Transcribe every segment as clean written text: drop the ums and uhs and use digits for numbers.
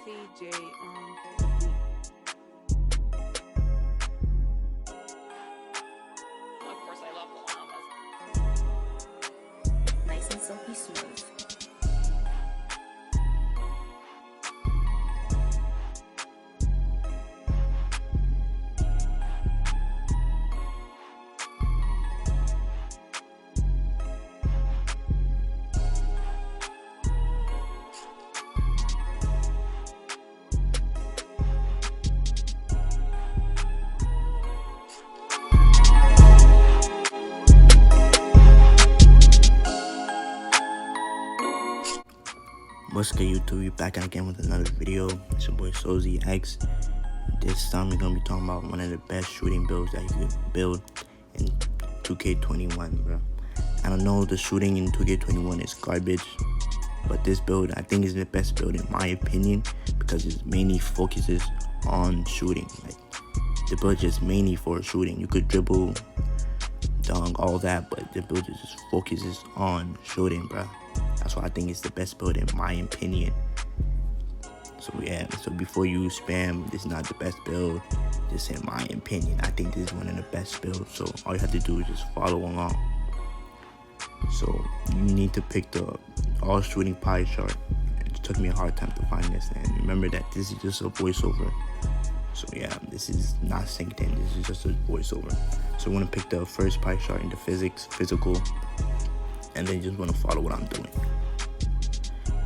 TJ Of course, I love the llamas. Nice and silky smooth. What's good, YouTube? We back again with another video. It's your boy Sozy X. This time we're gonna be talking about one of the best shooting builds that you can build in 2K21, bro. I don't know, the shooting in 2K21 is garbage, but this build I think is the best build in my opinion because it mainly focuses on shooting. Like the build is mainly for shooting. You could dribble, dunk, all that, but the build just focuses on shooting, bro. That's why I think it's the best build in my opinion. So yeah, so before you spam, this is not the best build, just in my opinion. I think this is one of the best builds, so all you have to do is just follow along. So you need to pick the all shooting pie chart. It took me a hard time to find this, and remember that this is just a voiceover. So yeah, this is not synced in, this is just a voiceover. So you want to pick the first pie chart in the physical, and then you just want to follow what I'm doing.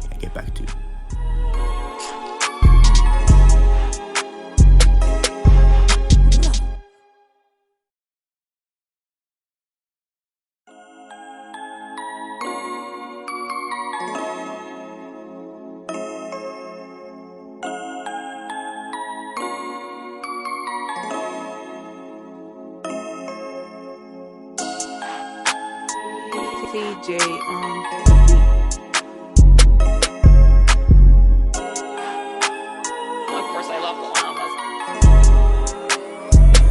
And get back to you. TJ Of course, I love the llamas.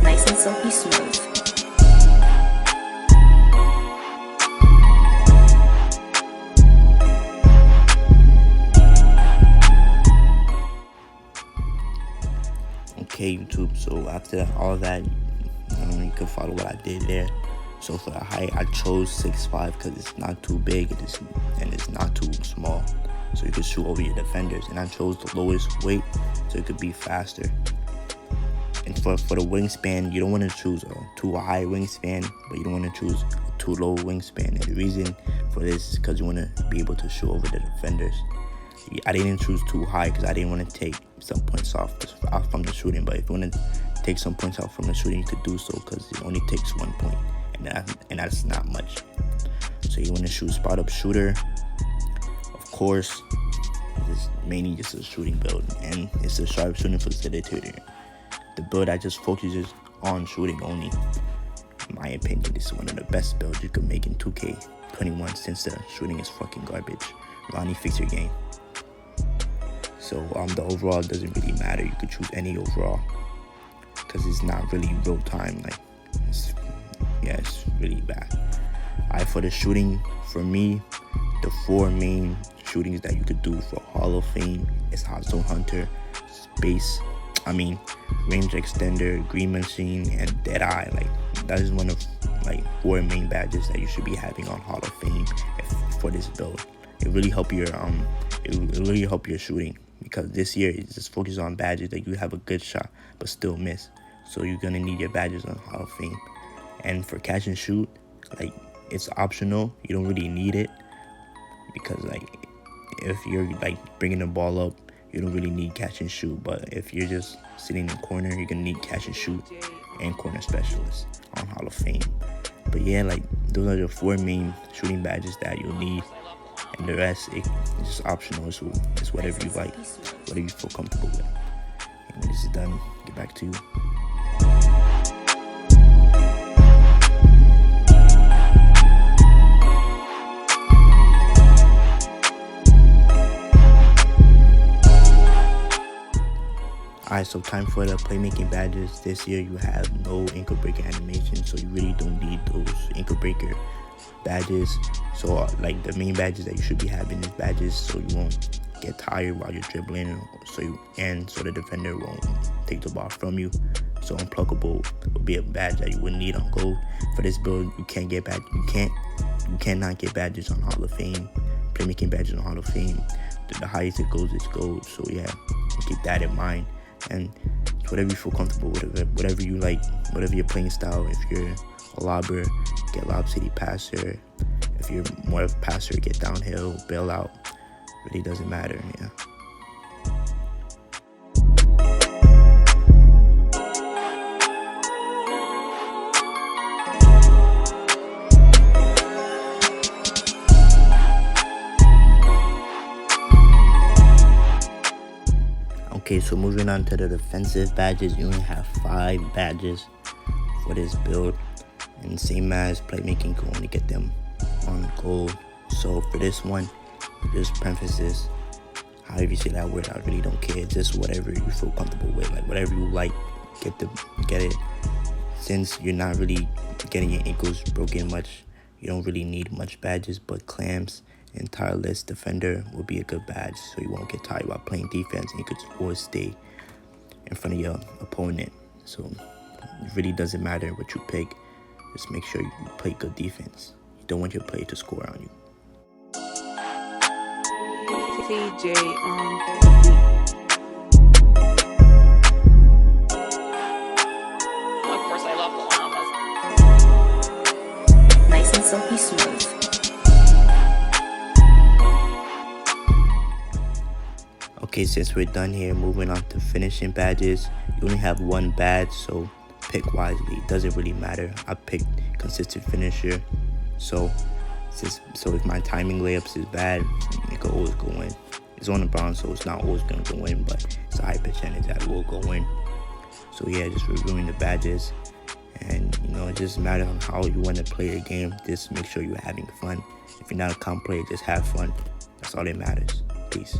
Nice and silky smooth. Okay, YouTube, so after all that, you can follow what I did there. So for the height, I chose 6'5" because it's not too big and it's not too small, so you can shoot over your defenders. And I chose the lowest weight so it could be faster. And for the wingspan, you don't want to choose a too high wingspan, but you don't want to choose a too low wingspan. And the reason for this is because you want to be able to shoot over the defenders. I didn't choose too high because I didn't want to take some points off from the shooting. But if you want to take some points off from the shooting, you could do so because it only takes 1 point. And that's not much. So you want to shoot spot up shooter. Of course, it's mainly just a shooting build, and it's a sharpshooting facilitator. The build that just focuses on shooting only. In my opinion, this is one of the best builds you could make in 2K21 since the shooting is fucking garbage. Ronnie, fix your game. So the overall doesn't really matter. You could choose any overall because it's not really real time. Like it's really bad. Alright, for the shooting, for me, the 4 main shootings that you could do for Hall of Fame is Hot Zone Hunter, Range Extender, Green Machine, and Deadeye. Like that is one of 4 main badges that you should be having on Hall of Fame for this build. It really help your really help your shooting because this year it's just focused on badges that you have a good shot but still miss. So you're gonna need your badges on Hall of Fame. And for catch and shoot, it's optional. You don't really need it because if you're bringing the ball up, you don't really need catch and shoot. But if you're just sitting in the corner, you're gonna need catch and shoot and corner specialist on Hall of Fame. But yeah, those are the 4 main shooting badges that you'll need, and the rest it's just optional. So it's whatever you like, whatever you feel comfortable with. And when this is done, get back to you. Alright, so time for the playmaking badges. This year you have no ankle breaker animation, so you really don't need those ankle breaker badges. So the main badges that you should be having is badges so you won't get tired while you're dribbling, so the defender won't take the ball from you. So unpluckable would be a badge that you would need on gold. For this build, you cannot get badges on Hall of Fame. Playmaking badges on Hall of Fame, the highest it goes is gold. So yeah, keep that in mind. And whatever you feel comfortable with, whatever you like, whatever your playing style. If you're a lobber, get Lob City passer. If you're more of a passer, get downhill, bail out. Really doesn't matter. Yeah. Okay, so moving on to the defensive badges, you only have 5 badges for this build, and same as playmaking, you can only get them on gold. So for this one, just parenthesis, however you say that word, I really don't care. Just whatever you feel comfortable with, like whatever you like, get it. Since you're not really getting your ankles broken much, you don't really need much badges, but clamps and tireless defender will be a good badge, so you won't get tired while playing defense, and you could always stay in front of your opponent. So it really doesn't matter what you pick, just make sure you play good defense. You don't want your player to score on you. CJ Of course, I love the llamas. Nice and silky smooth. Okay, since we're done here, moving on to finishing badges. You only have 1 badge, so pick wisely. It doesn't really matter. I picked consistent finisher. So if my timing layups is bad, it could always go in. It's on the bronze, so it's not always gonna go in, but it's a high percentage that will go in. So yeah, just reviewing the badges, and it just matters on how you want to play the game. Just make sure you're having fun. If you're not a comp player, just have fun. That's all that matters. Peace.